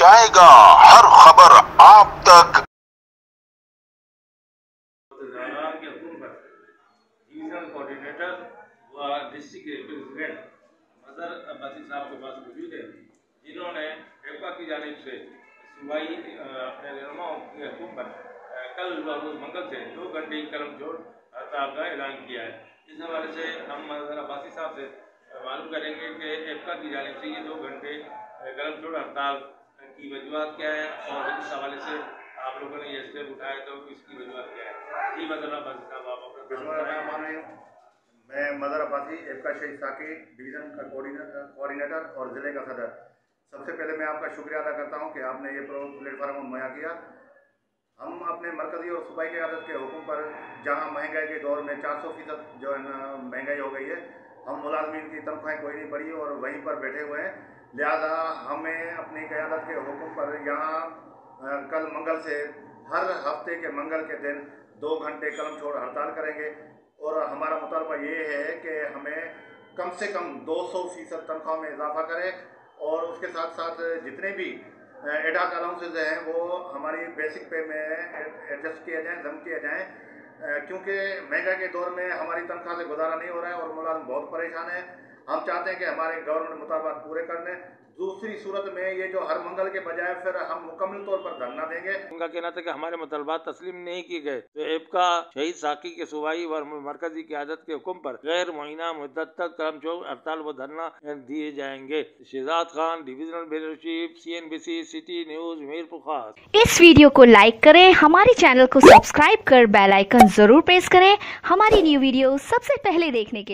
पहुंचाएगा हर खबर आप तक। डिवीजनल कोऑर्डिनेटर व डिस्ट्रिक्ट रिप्रेजेंटेंट मदर अब्बासी साहब के पास मौजूद है, जिन्होंने एप्का की जानिब से सूबाई अपने रहनुमाओं के हुक्म पर कल मंगल से 2 घंटे की कलम छोड़ हड़ताल का ऐलान किया है। इस हवाले से हम मदर अब्बासी साहब से मालूम करेंगे कि एप्का की जानिब से ये 2 घंटे कलम छोड़ हड़ताल की वजूहत क्या है और इस हवाले से आप लोगों ने ये स्टेप उठाया तो इसकी वजूहत क्या है। जी मदर अब्बासी साहब, आप अपना मैं मदर अब्बासी एप्का शहीद साकी डिवीज़न का कोऑर्डिनेटर और ज़िले का सदर। सबसे पहले मैं आपका शुक्रिया अदा करता हूं कि आपने ये प्लेटफार्म मुहैया किया। हम अपने मरकज़ी और सूबाई क़यादत के हुक्म पर जहां महंगाई के दौर में 400% जो है ना महंगाई हो गई है, हम मुलाजमीन की तनख्वाहें कोई नहीं बढ़ी और वहीं पर बैठे हुए हैं। लिहाजा हमें अपनी क़यादत के हुक्म पर यहाँ कल मंगल से हर हफ्ते के मंगल के दिन 2 घंटे कलम छोड़ हड़ताल करेंगे और हमारा मुतालबा ये है कि हमें कम से कम 200% तनख्वाह में इजाफा करें और उसके साथ साथ जितने भी एडाक अलाउंसेज हैं वो हमारी बेसिक पे में एडजस्ट किए जाएँ, जम किए जाएँ, क्योंकि महंगाई के दौर में हमारी तनख्वाह से गुजारा नहीं हो रहा है और मुलाजिम बहुत परेशान है। हम चाहते हैं कि हमारे गवर्नमेंट मुतालबात पूरे कर लें। दूसरी सूरत में ये जो हर मंगल के बजाय फिर हम मुकम्मल तौर पर धरना देंगे। उनका कहना था कि हमारे मुतालबात तस्लीम नहीं किए गए तो एप्का शहीद साकी के सूबाई व मरकजी क़यादत के हुक्म पर गैर मुअय्यना मुद्दत तक कलम छोड़ हड़ताल व धरना दिए जाएंगे। Shahzad Khan, divisional bureau chief, CNBC city news, Mirpur Khas. इस वीडियो को लाइक करें, हमारे चैनल को सब्सक्राइब कर बेल आइकन जरूर प्रेस करें हमारी न्यू वीडियो सबसे पहले देखने के लिए।